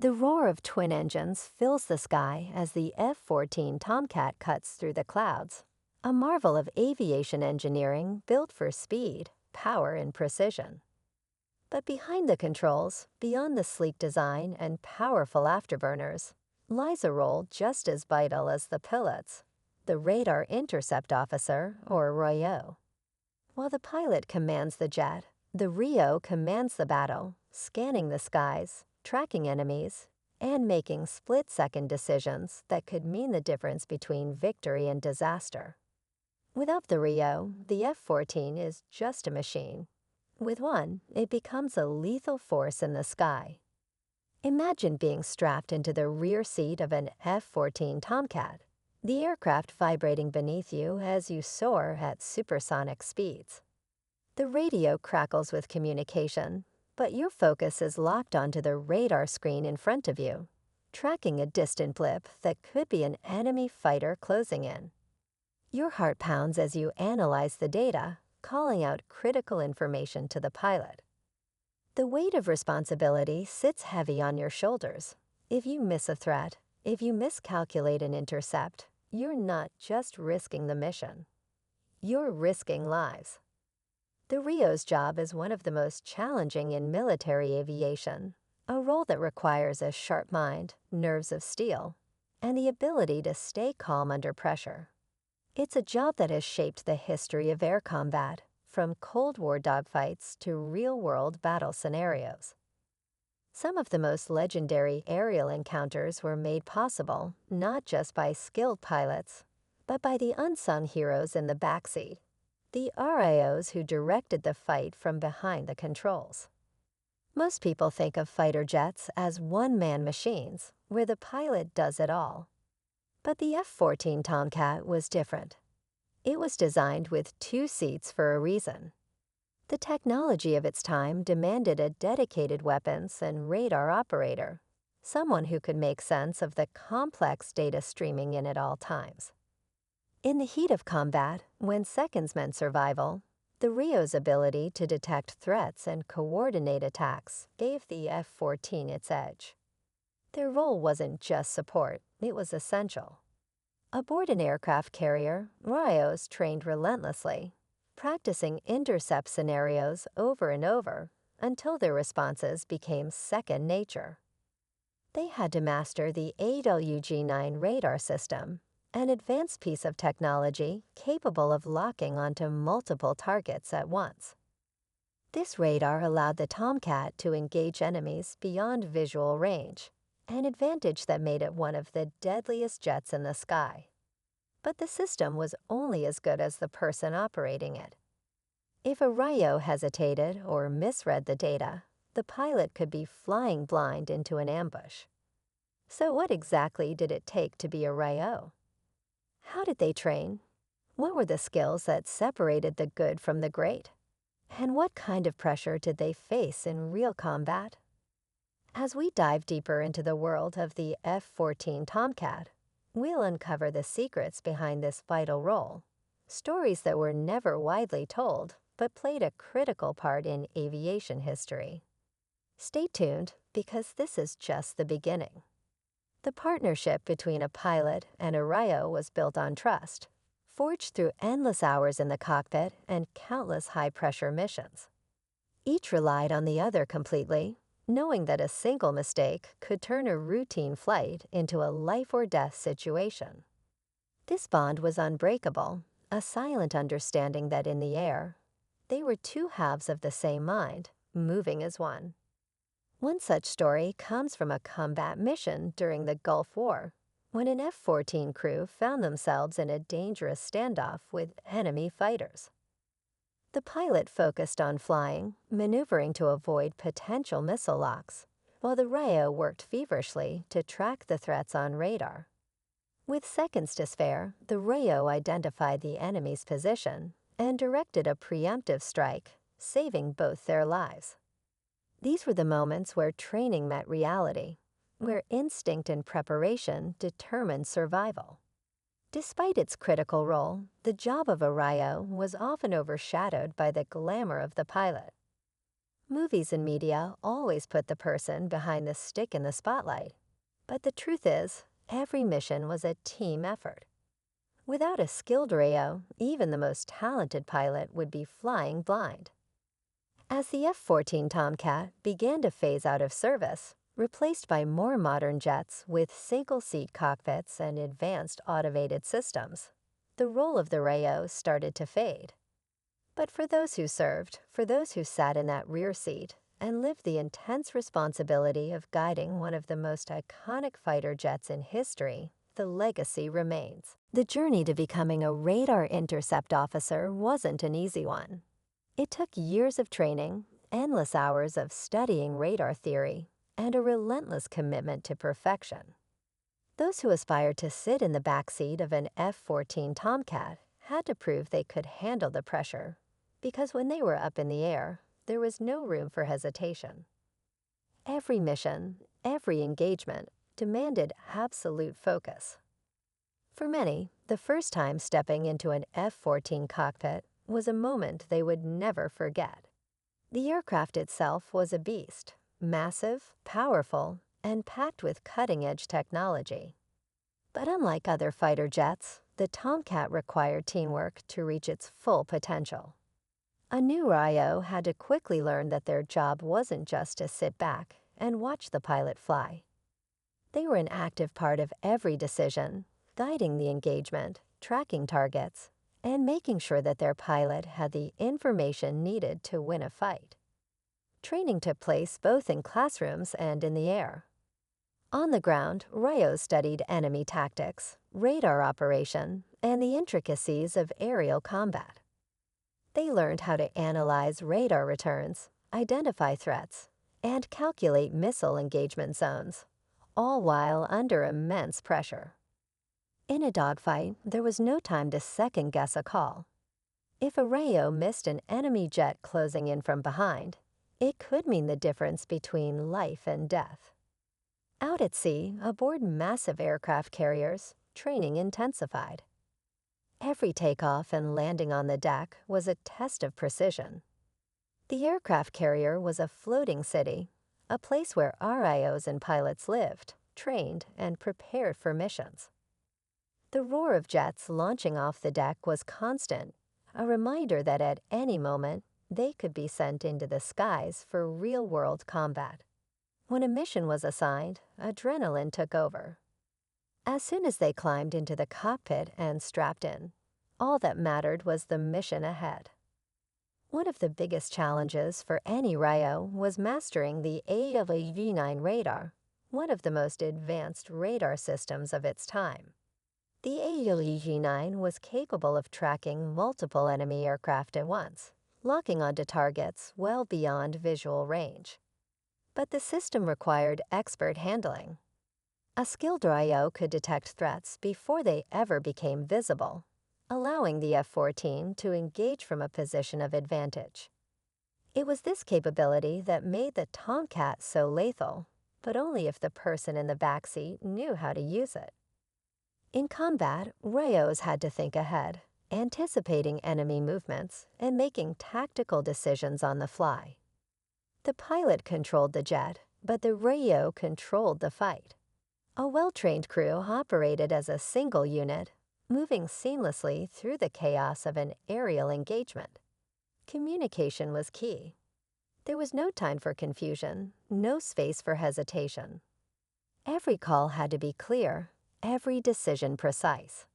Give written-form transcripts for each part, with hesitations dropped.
The roar of twin engines fills the sky as the F-14 Tomcat cuts through the clouds, a marvel of aviation engineering built for speed, power, and precision. But behind the controls, beyond the sleek design and powerful afterburners, lies a role just as vital as the pilots, the Radar Intercept Officer, or RIO. While the pilot commands the jet, the RIO commands the battle, scanning the skies, tracking enemies, and making split-second decisions that could mean the difference between victory and disaster. Without the RIO, the F-14 is just a machine. With one, it becomes a lethal force in the sky. Imagine being strapped into the rear seat of an F-14 Tomcat, the aircraft vibrating beneath you as you soar at supersonic speeds. The radio crackles with communication, but your focus is locked onto the radar screen in front of you, tracking a distant blip that could be an enemy fighter closing in. Your heart pounds as you analyze the data, calling out critical information to the pilot. The weight of responsibility sits heavy on your shoulders. If you miss a threat, if you miscalculate an intercept, you're not just risking the mission. You're risking lives. The RIO's job is one of the most challenging in military aviation, a role that requires a sharp mind, nerves of steel, and the ability to stay calm under pressure. It's a job that has shaped the history of air combat, from Cold War dogfights to real-world battle scenarios. Some of the most legendary aerial encounters were made possible not just by skilled pilots, but by the unsung heroes in the backseat, the RIOs who directed the fight from behind the controls. Most people think of fighter jets as one-man machines, where the pilot does it all. But the F-14 Tomcat was different. It was designed with two seats for a reason. The technology of its time demanded a dedicated weapons and radar operator, someone who could make sense of the complex data streaming in at all times. In the heat of combat, when seconds meant survival, the RIO's ability to detect threats and coordinate attacks gave the F-14 its edge. Their role wasn't just support, it was essential. Aboard an aircraft carrier, RIOs trained relentlessly, practicing intercept scenarios over and over until their responses became second nature. They had to master the AWG-9 radar system, an advanced piece of technology capable of locking onto multiple targets at once. This radar allowed the Tomcat to engage enemies beyond visual range, an advantage that made it one of the deadliest jets in the sky. But the system was only as good as the person operating it. If a RIO hesitated or misread the data, the pilot could be flying blind into an ambush. So what exactly did it take to be a RIO? How did they train? What were the skills that separated the good from the great? And what kind of pressure did they face in real combat? As we dive deeper into the world of the F-14 Tomcat, we'll uncover the secrets behind this vital role, stories that were never widely told but played a critical part in aviation history. Stay tuned, because this is just the beginning. The partnership between a pilot and a RIO was built on trust, forged through endless hours in the cockpit and countless high-pressure missions. Each relied on the other completely, knowing that a single mistake could turn a routine flight into a life-or-death situation. This bond was unbreakable, a silent understanding that in the air, they were two halves of the same mind, moving as one. One such story comes from a combat mission during the Gulf War, when an F-14 crew found themselves in a dangerous standoff with enemy fighters. The pilot focused on flying, maneuvering to avoid potential missile locks, while the RIO worked feverishly to track the threats on radar. With seconds to spare, the RIO identified the enemy's position and directed a preemptive strike, saving both their lives. These were the moments where training met reality, where instinct and preparation determined survival. Despite its critical role, the job of a RIO was often overshadowed by the glamour of the pilot. Movies and media always put the person behind the stick in the spotlight. But the truth is, every mission was a team effort. Without a skilled RIO, even the most talented pilot would be flying blind. As the F-14 Tomcat began to phase out of service, replaced by more modern jets with single-seat cockpits and advanced automated systems, the role of the RIO started to fade. But for those who served, for those who sat in that rear seat and lived the intense responsibility of guiding one of the most iconic fighter jets in history, the legacy remains. The journey to becoming a Radar Intercept Officer wasn't an easy one. It took years of training, endless hours of studying radar theory, and a relentless commitment to perfection. Those who aspired to sit in the backseat of an F-14 Tomcat had to prove they could handle the pressure, because when they were up in the air, there was no room for hesitation. Every mission, every engagement, demanded absolute focus. For many, the first time stepping into an F-14 cockpit was a moment they would never forget. The aircraft itself was a beast, massive, powerful, and packed with cutting-edge technology. But unlike other fighter jets, the Tomcat required teamwork to reach its full potential. A new RIO had to quickly learn that their job wasn't just to sit back and watch the pilot fly. They were an active part of every decision, guiding the engagement, tracking targets, and making sure that their pilot had the information needed to win a fight. Training took place both in classrooms and in the air. On the ground, RIOs studied enemy tactics, radar operation, and the intricacies of aerial combat. They learned how to analyze radar returns, identify threats, and calculate missile engagement zones, all while under immense pressure. In a dogfight, there was no time to second-guess a call. If a RIO missed an enemy jet closing in from behind, it could mean the difference between life and death. Out at sea, aboard massive aircraft carriers, training intensified. Every takeoff and landing on the deck was a test of precision. The aircraft carrier was a floating city, a place where RIOs and pilots lived, trained, and prepared for missions. The roar of jets launching off the deck was constant, a reminder that at any moment they could be sent into the skies for real-world combat. When a mission was assigned, adrenaline took over. As soon as they climbed into the cockpit and strapped in, all that mattered was the mission ahead. One of the biggest challenges for any RIO was mastering the ALEV-9 radar, one of the most advanced radar systems of its time. The ALEV-9 was capable of tracking multiple enemy aircraft at once, locking onto targets well beyond visual range. But the system required expert handling. A skilled RIO could detect threats before they ever became visible, allowing the F-14 to engage from a position of advantage. It was this capability that made the Tomcat so lethal, but only if the person in the backseat knew how to use it. In combat, RIOs had to think ahead, anticipating enemy movements and making tactical decisions on the fly. The pilot controlled the jet, but the RIO controlled the fight. A well-trained crew operated as a single unit, moving seamlessly through the chaos of an aerial engagement. Communication was key. There was no time for confusion, no space for hesitation. Every call had to be clear, every decision precise.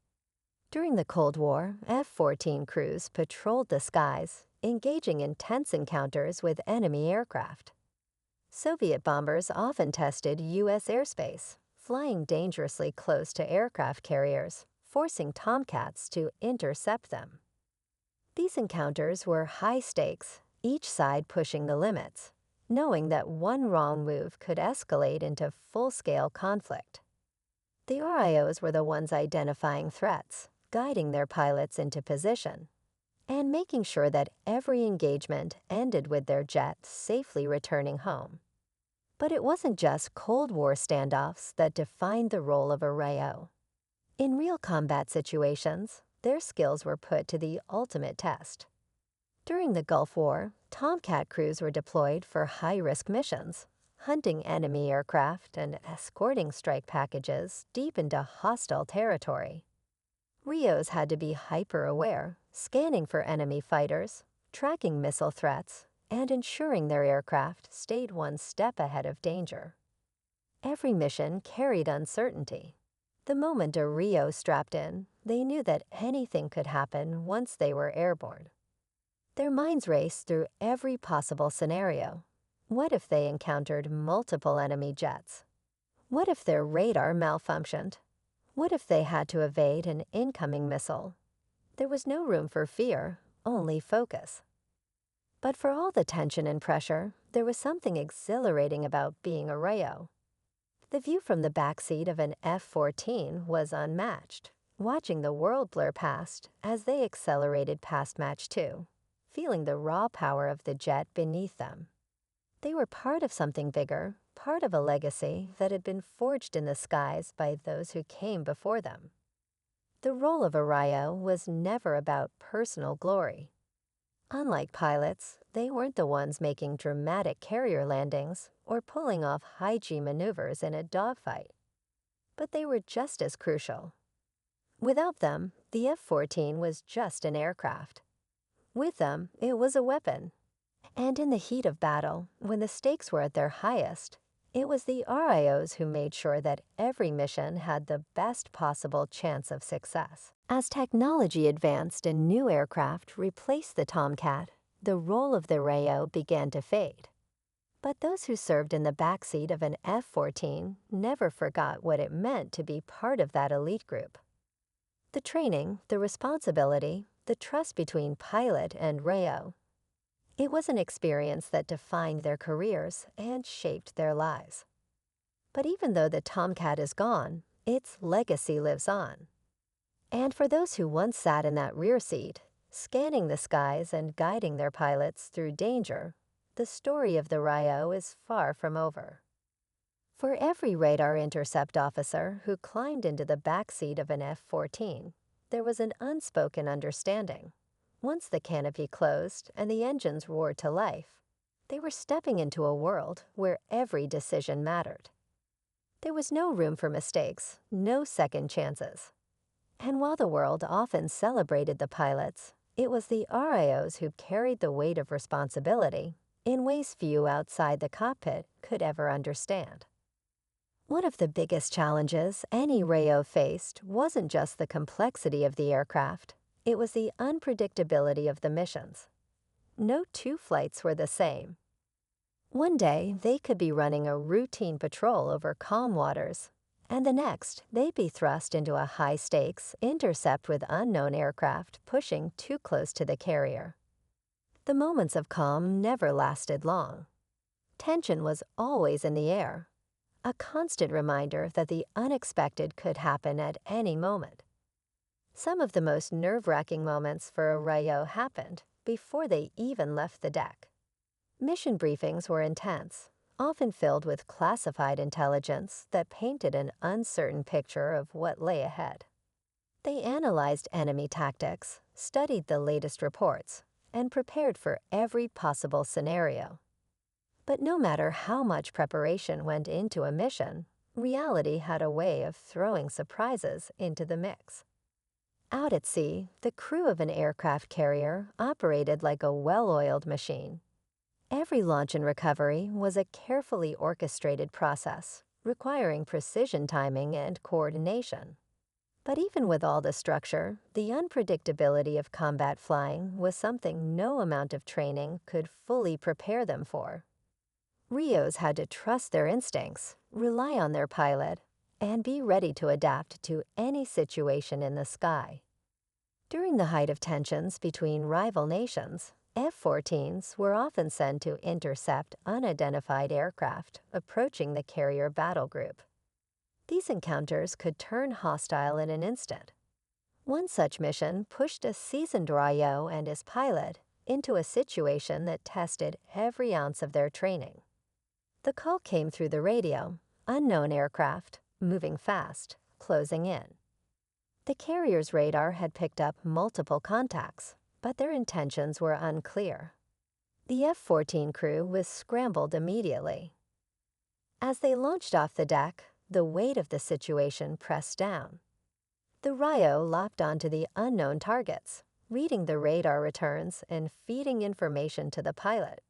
During the Cold War, F-14 crews patrolled the skies, engaging in tense encounters with enemy aircraft. Soviet bombers often tested U.S. airspace, flying dangerously close to aircraft carriers, forcing Tomcats to intercept them. These encounters were high stakes, each side pushing the limits, knowing that one wrong move could escalate into full-scale conflict. The RIOs were the ones identifying threats, guiding their pilots into position, and making sure that every engagement ended with their jet safely returning home. But it wasn't just Cold War standoffs that defined the role of a RIO. In real combat situations, their skills were put to the ultimate test. During the Gulf War, Tomcat crews were deployed for high-risk missions, hunting enemy aircraft and escorting strike packages deep into hostile territory. RIOs had to be hyper-aware, scanning for enemy fighters, tracking missile threats, and ensuring their aircraft stayed one step ahead of danger. Every mission carried uncertainty. The moment a RIO strapped in, they knew that anything could happen once they were airborne. Their minds raced through every possible scenario. What if they encountered multiple enemy jets? What if their radar malfunctioned? What if they had to evade an incoming missile? There was no room for fear, only focus. But for all the tension and pressure, there was something exhilarating about being a RIO. The view from the backseat of an F-14 was unmatched, watching the world blur past as they accelerated past Mach 2, feeling the raw power of the jet beneath them. They were part of something bigger, part of a legacy that had been forged in the skies by those who came before them. The role of a RIO was never about personal glory. Unlike pilots, they weren't the ones making dramatic carrier landings or pulling off high-G maneuvers in a dogfight. But they were just as crucial. Without them, the F-14 was just an aircraft. With them, it was a weapon. And in the heat of battle, when the stakes were at their highest, it was the RIOs who made sure that every mission had the best possible chance of success. As technology advanced and new aircraft replaced the Tomcat, the role of the RIO began to fade. But those who served in the backseat of an F-14 never forgot what it meant to be part of that elite group. The training, the responsibility, the trust between pilot and RIO. It was an experience that defined their careers and shaped their lives. But even though the Tomcat is gone, its legacy lives on. And for those who once sat in that rear seat, scanning the skies and guiding their pilots through danger, the story of the RIO is far from over. For every Radar Intercept Officer who climbed into the backseat of an F-14, there was an unspoken understanding. Once the canopy closed and the engines roared to life, they were stepping into a world where every decision mattered. There was no room for mistakes, no second chances. And while the world often celebrated the pilots, it was the RIOs who carried the weight of responsibility in ways few outside the cockpit could ever understand. One of the biggest challenges any RIO faced wasn't just the complexity of the aircraft, it was the unpredictability of the missions. No two flights were the same. One day, they could be running a routine patrol over calm waters, and the next, they'd be thrust into a high-stakes intercept with unknown aircraft pushing too close to the carrier. The moments of calm never lasted long. Tension was always in the air, a constant reminder that the unexpected could happen at any moment. Some of the most nerve-wracking moments for a RIO happened before they even left the deck. Mission briefings were intense, often filled with classified intelligence that painted an uncertain picture of what lay ahead. They analyzed enemy tactics, studied the latest reports, and prepared for every possible scenario. But no matter how much preparation went into a mission, reality had a way of throwing surprises into the mix. Out at sea, the crew of an aircraft carrier operated like a well-oiled machine. Every launch and recovery was a carefully orchestrated process, requiring precision timing and coordination. But even with all the structure, the unpredictability of combat flying was something no amount of training could fully prepare them for. RIOs had to trust their instincts, rely on their pilot, and be ready to adapt to any situation in the sky. During the height of tensions between rival nations, F-14s were often sent to intercept unidentified aircraft approaching the carrier battle group. These encounters could turn hostile in an instant. One such mission pushed a seasoned RIO and his pilot into a situation that tested every ounce of their training. The call came through the radio, unknown aircraft, moving fast, closing in. The carrier's radar had picked up multiple contacts, but their intentions were unclear. The F-14 crew was scrambled immediately. As they launched off the deck, the weight of the situation pressed down. The RIO locked onto the unknown targets, reading the radar returns and feeding information to the pilot.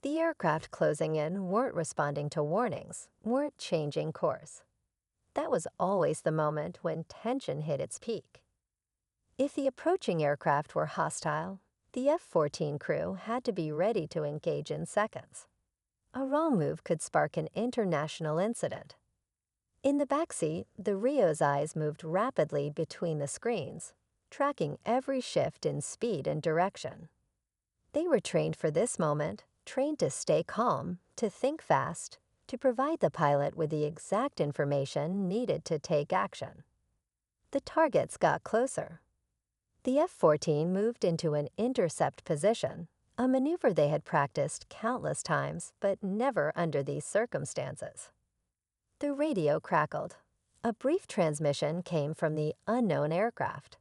The aircraft closing in weren't responding to warnings, weren't changing course. That was always the moment when tension hit its peak. If the approaching aircraft were hostile, the F-14 crew had to be ready to engage in seconds. A wrong move could spark an international incident. In the backseat, the RIO's eyes moved rapidly between the screens, tracking every shift in speed and direction. They were trained for this moment, trained to stay calm, to think fast, to provide the pilot with the exact information needed to take action. The targets got closer. The F-14 moved into an intercept position, a maneuver they had practiced countless times, but never under these circumstances. The radio crackled. A brief transmission came from the unknown aircraft.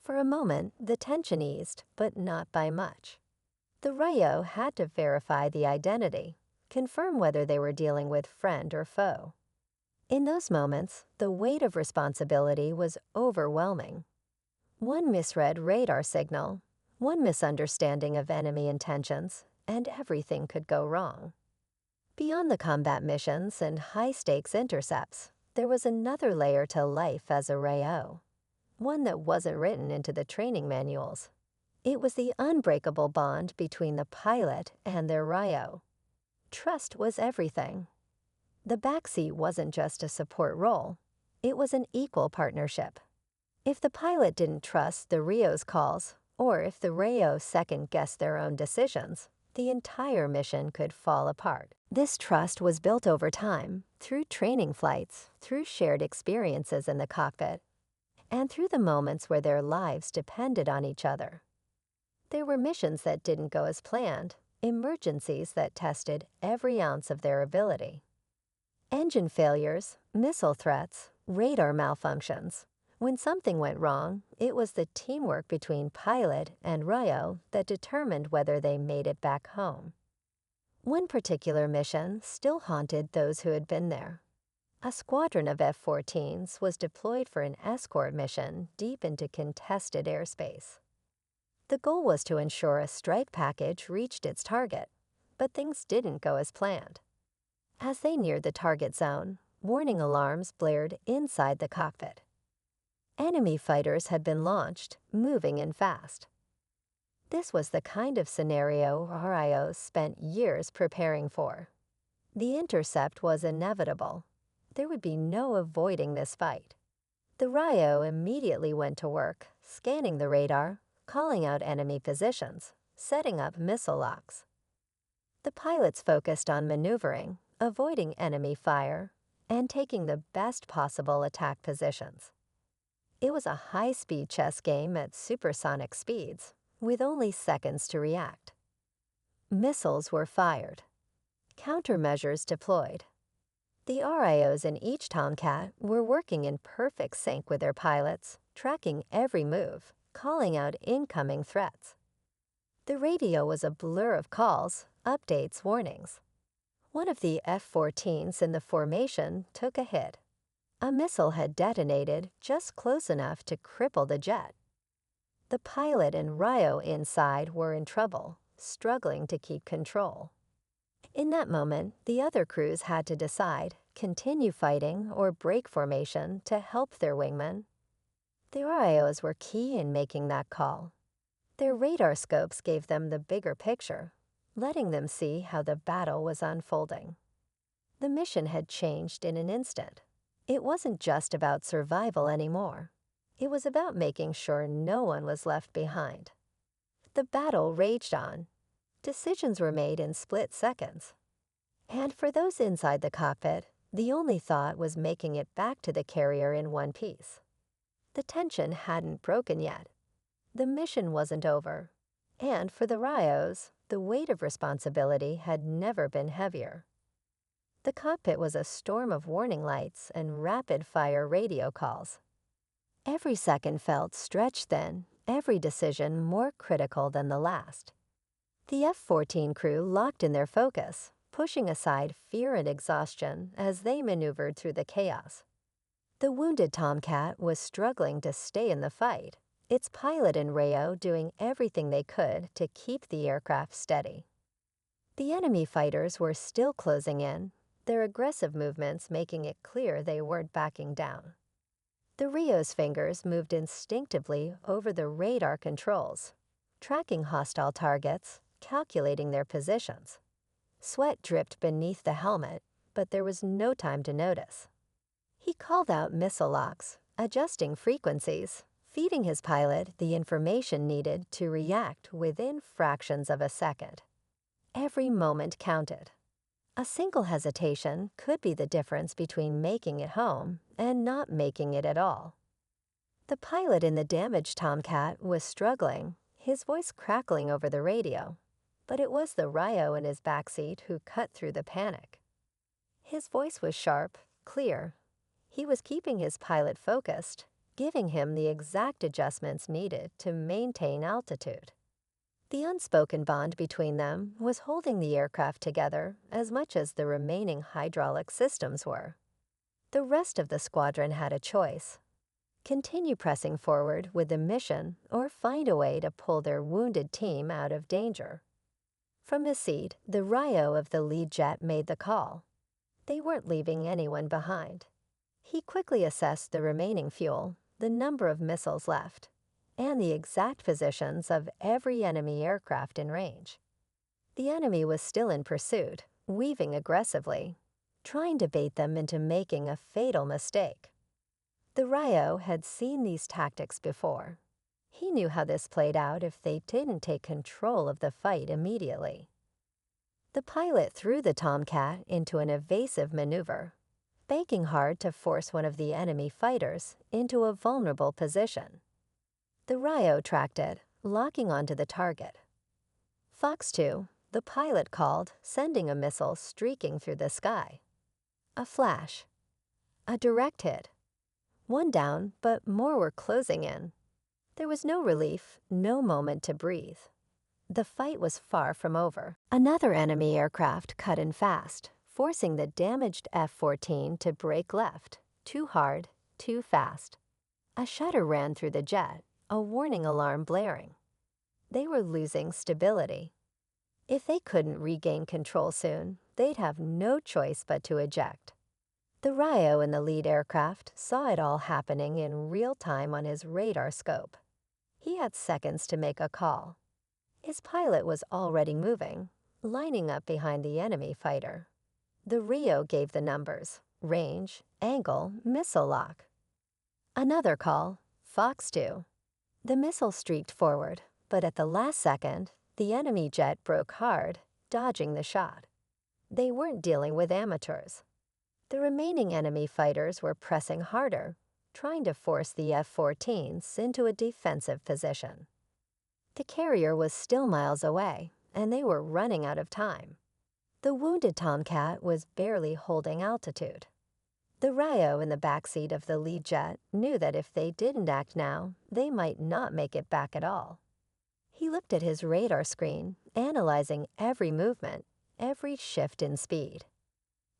For a moment, the tension eased, but not by much. The RIO had to verify the identity, confirm whether they were dealing with friend or foe. In those moments, the weight of responsibility was overwhelming. One misread radar signal, one misunderstanding of enemy intentions, and everything could go wrong. Beyond the combat missions and high-stakes intercepts, there was another layer to life as a RIO, one that wasn't written into the training manuals. It was the unbreakable bond between the pilot and their RIO. Trust was everything. The backseat wasn't just a support role, it was an equal partnership. If the pilot didn't trust the RIO's calls, or if the RIO second-guessed their own decisions, the entire mission could fall apart. This trust was built over time, through training flights, through shared experiences in the cockpit, and through the moments where their lives depended on each other. There were missions that didn't go as planned, emergencies that tested every ounce of their ability. Engine failures, missile threats, radar malfunctions. When something went wrong, it was the teamwork between pilot and RIO that determined whether they made it back home. One particular mission still haunted those who had been there. A squadron of F-14s was deployed for an escort mission deep into contested airspace. The goal was to ensure a strike package reached its target, but things didn't go as planned. As they neared the target zone, warning alarms blared inside the cockpit. Enemy fighters had been launched, moving in fast. This was the kind of scenario RIOs spent years preparing for. The intercept was inevitable. There would be no avoiding this fight. The RIO immediately went to work, scanning the radar, calling out enemy positions, setting up missile locks. The pilots focused on maneuvering, avoiding enemy fire, and taking the best possible attack positions. It was a high-speed chess game at supersonic speeds, with only seconds to react. Missiles were fired. Countermeasures deployed. The RIOs in each Tomcat were working in perfect sync with their pilots, tracking every move, calling out incoming threats. The radio was a blur of calls, updates, warnings. One of the F-14s in the formation took a hit. A missile had detonated just close enough to cripple the jet. The pilot and RIO inside were in trouble, struggling to keep control. In that moment, the other crews had to decide, continue fighting or break formation to help their wingmen. The RIOs were key in making that call. Their radar scopes gave them the bigger picture, letting them see how the battle was unfolding. The mission had changed in an instant. It wasn't just about survival anymore. It was about making sure no one was left behind. The battle raged on. Decisions were made in split seconds. And for those inside the cockpit, the only thought was making it back to the carrier in one piece. The tension hadn't broken yet. The mission wasn't over. And for the RIOs, the weight of responsibility had never been heavier. The cockpit was a storm of warning lights and rapid-fire radio calls. Every second felt stretched thin, every decision more critical than the last. The F-14 crew locked in their focus, pushing aside fear and exhaustion as they maneuvered through the chaos. The wounded Tomcat was struggling to stay in the fight, its pilot and RIO doing everything they could to keep the aircraft steady. The enemy fighters were still closing in, their aggressive movements making it clear they weren't backing down. The RIO's fingers moved instinctively over the radar controls, tracking hostile targets, calculating their positions. Sweat dripped beneath the helmet, but there was no time to notice. He called out missile locks, adjusting frequencies, feeding his pilot the information needed to react within fractions of a second. Every moment counted. A single hesitation could be the difference between making it home and not making it at all. The pilot in the damaged Tomcat was struggling, his voice crackling over the radio, but it was the RIO in his backseat who cut through the panic. His voice was sharp, clear. He was keeping his pilot focused, giving him the exact adjustments needed to maintain altitude. The unspoken bond between them was holding the aircraft together as much as the remaining hydraulic systems were. The rest of the squadron had a choice: continue pressing forward with the mission or find a way to pull their wounded team out of danger. From his seat, the RIO of the lead jet made the call. They weren't leaving anyone behind. He quickly assessed the remaining fuel, the number of missiles left, and the exact positions of every enemy aircraft in range. The enemy was still in pursuit, weaving aggressively, trying to bait them into making a fatal mistake. The RIO had seen these tactics before. He knew how this played out if they didn't take control of the fight immediately. The pilot threw the Tomcat into an evasive maneuver, banking hard to force one of the enemy fighters into a vulnerable position. The RIO tracked it, locking onto the target. Fox 2, the pilot called, sending a missile streaking through the sky. A flash. A direct hit. One down, but more were closing in. There was no relief, no moment to breathe. The fight was far from over. Another enemy aircraft cut in fast, forcing the damaged F-14 to brake left, too hard, too fast. A shudder ran through the jet, a warning alarm blaring. They were losing stability. If they couldn't regain control soon, they'd have no choice but to eject. The RIO in the lead aircraft saw it all happening in real time on his radar scope. He had seconds to make a call. His pilot was already moving, lining up behind the enemy fighter. The RIO gave the numbers: range, angle, missile lock. Another call, Fox 2. The missile streaked forward, but at the last second, the enemy jet broke hard, dodging the shot. They weren't dealing with amateurs. The remaining enemy fighters were pressing harder, trying to force the F-14s into a defensive position. The carrier was still miles away, and they were running out of time. The wounded Tomcat was barely holding altitude. The RIO in the backseat of the lead jet knew that if they didn't act now, they might not make it back at all. He looked at his radar screen, analyzing every movement, every shift in speed.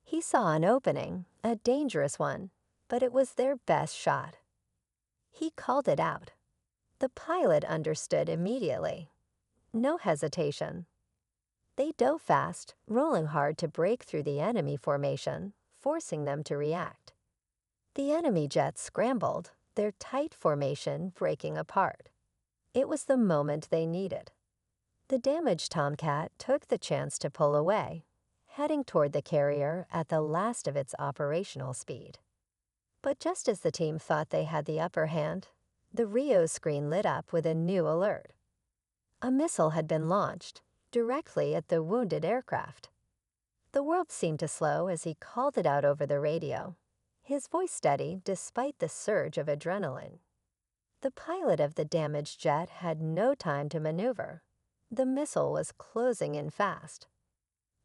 He saw an opening, a dangerous one, but it was their best shot. He called it out. The pilot understood immediately. No hesitation. They dove fast, rolling hard to break through the enemy formation, forcing them to react. The enemy jets scrambled, their tight formation breaking apart. It was the moment they needed. The damaged Tomcat took the chance to pull away, heading toward the carrier at the last of its operational speed. But just as the team thought they had the upper hand, the RIO screen lit up with a new alert. A missile had been launched directly at the wounded aircraft. The world seemed to slow as he called it out over the radio, his voice steady despite the surge of adrenaline. The pilot of the damaged jet had no time to maneuver. The missile was closing in fast.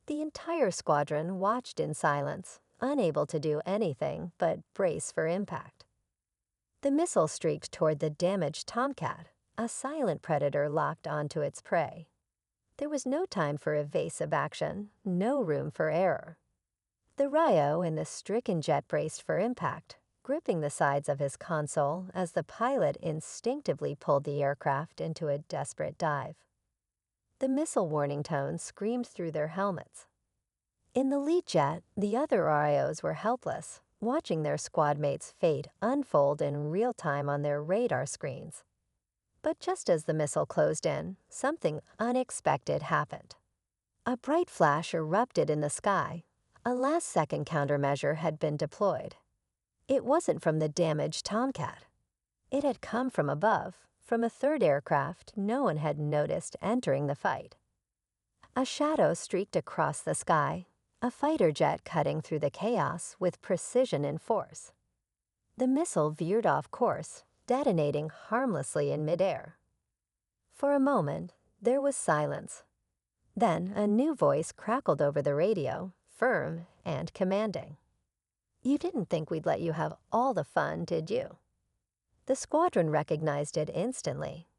The entire squadron watched in silence, unable to do anything but brace for impact. The missile streaked toward the damaged Tomcat, a silent predator locked onto its prey. There was no time for evasive action, no room for error. The RIO and the stricken jet braced for impact, gripping the sides of his console as the pilot instinctively pulled the aircraft into a desperate dive. The missile warning tone screamed through their helmets. In the lead jet, the other RIOs were helpless, watching their squad mates' fate unfold in real time on their radar screens. But just as the missile closed in, something unexpected happened. A bright flash erupted in the sky. A last-second countermeasure had been deployed. It wasn't from the damaged Tomcat. It had come from above, from a third aircraft no one had noticed entering the fight. A shadow streaked across the sky, a fighter jet cutting through the chaos with precision and force. The missile veered off course, detonating harmlessly in midair. For a moment, there was silence. Then a new voice crackled over the radio, firm and commanding. "You didn't think we'd let you have all the fun, did you?" The squadron recognized it instantly.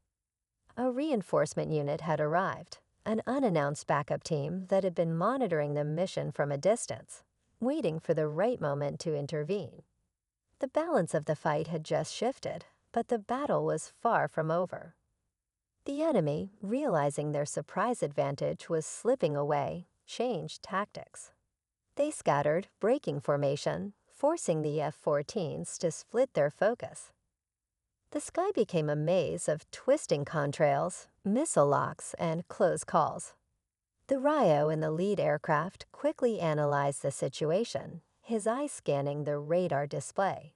A reinforcement unit had arrived, an unannounced backup team that had been monitoring the mission from a distance, waiting for the right moment to intervene. The balance of the fight had just shifted, but the battle was far from over. The enemy, realizing their surprise advantage was slipping away, changed tactics. They scattered, breaking formation, forcing the F-14s to split their focus. The sky became a maze of twisting contrails, missile locks, and close calls. The RIO in the lead aircraft quickly analyzed the situation, his eyes scanning the radar display.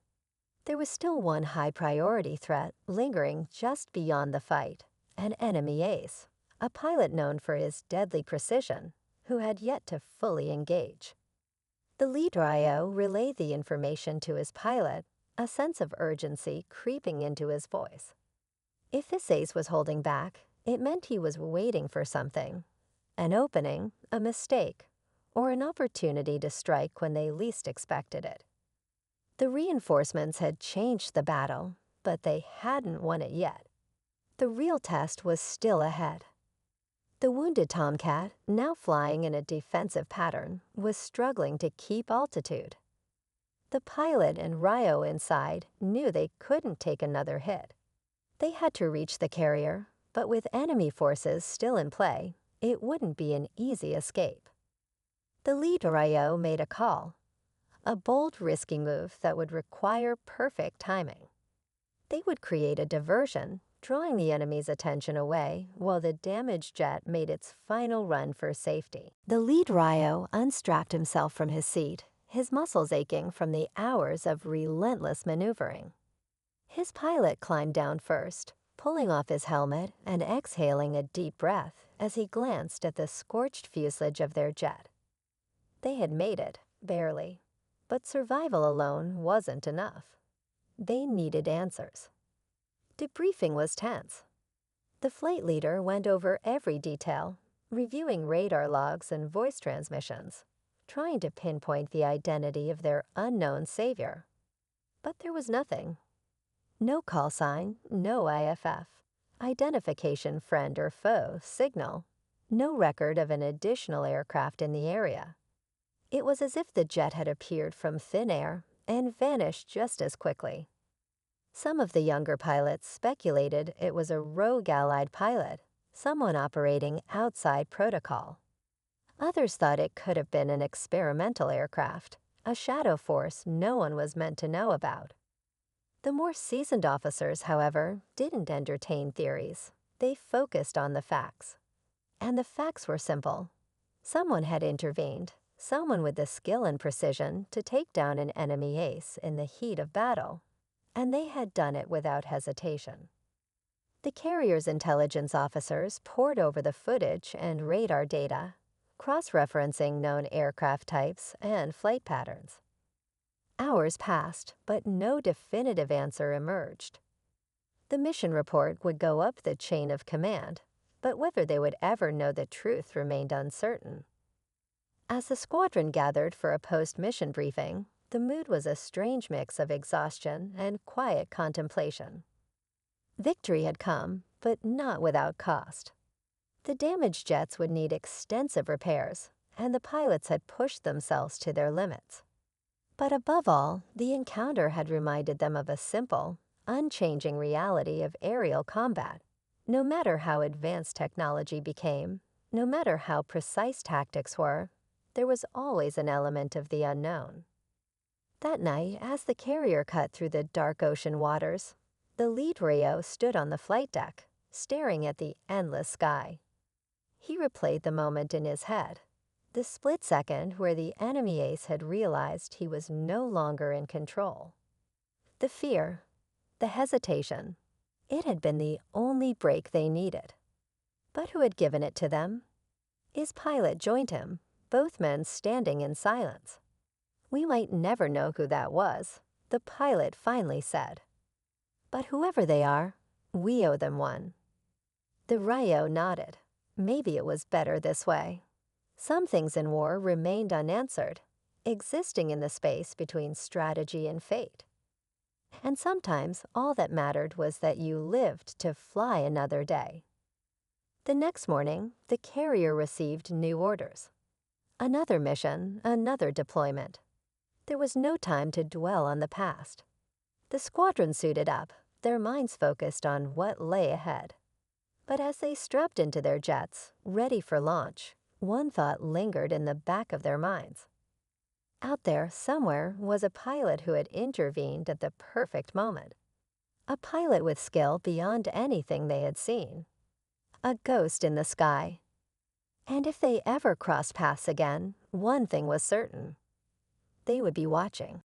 There was still one high-priority threat lingering just beyond the fight, an enemy ace, a pilot known for his deadly precision, who had yet to fully engage. The lead RIO relayed the information to his pilot, a sense of urgency creeping into his voice. If this ace was holding back, it meant he was waiting for something, an opening, a mistake, or an opportunity to strike when they least expected it. The reinforcements had changed the battle, but they hadn't won it yet. The real test was still ahead. The wounded Tomcat, now flying in a defensive pattern, was struggling to keep altitude. The pilot and RIO inside knew they couldn't take another hit. They had to reach the carrier, but with enemy forces still in play, it wouldn't be an easy escape. The lead RIO made a call, a bold, risky move that would require perfect timing. They would create a diversion, drawing the enemy's attention away while the damaged jet made its final run for safety. The lead RIO unstrapped himself from his seat, his muscles aching from the hours of relentless maneuvering. His pilot climbed down first, pulling off his helmet and exhaling a deep breath as he glanced at the scorched fuselage of their jet. They had made it, barely, but survival alone wasn't enough. They needed answers. Debriefing was tense. The flight leader went over every detail, reviewing radar logs and voice transmissions, trying to pinpoint the identity of their unknown savior. But there was nothing. No call sign, no IFF, identification friend or foe signal, no record of an additional aircraft in the area. It was as if the jet had appeared from thin air and vanished just as quickly. Some of the younger pilots speculated it was a rogue Allied pilot, someone operating outside protocol. Others thought it could have been an experimental aircraft, a shadow force no one was meant to know about. The more seasoned officers, however, didn't entertain theories. They focused on the facts. And the facts were simple. Someone had intervened, someone with the skill and precision to take down an enemy ace in the heat of battle. And they had done it without hesitation. The carrier's intelligence officers pored over the footage and radar data, cross-referencing known aircraft types and flight patterns. Hours passed, but no definitive answer emerged. The mission report would go up the chain of command, but whether they would ever know the truth remained uncertain. As the squadron gathered for a post-mission briefing, the mood was a strange mix of exhaustion and quiet contemplation. Victory had come, but not without cost. The damaged jets would need extensive repairs, and the pilots had pushed themselves to their limits. But above all, the encounter had reminded them of a simple, unchanging reality of aerial combat. No matter how advanced technology became, no matter how precise tactics were, there was always an element of the unknown. That night, as the carrier cut through the dark ocean waters, the lead RIO stood on the flight deck, staring at the endless sky. He replayed the moment in his head, the split second where the enemy ace had realized he was no longer in control. The fear, the hesitation, it had been the only break they needed. But who had given it to them? His pilot joined him, both men standing in silence. "We might never know who that was," the pilot finally said. "But whoever they are, we owe them one." The RIO nodded. Maybe it was better this way. Some things in war remained unanswered, existing in the space between strategy and fate. And sometimes all that mattered was that you lived to fly another day. The next morning, the carrier received new orders. Another mission, another deployment. There was no time to dwell on the past. The squadron suited up, their minds focused on what lay ahead. But as they strapped into their jets, ready for launch, one thought lingered in the back of their minds. Out there, somewhere, was a pilot who had intervened at the perfect moment. A pilot with skill beyond anything they had seen. A ghost in the sky. And if they ever crossed paths again, one thing was certain. They would be watching.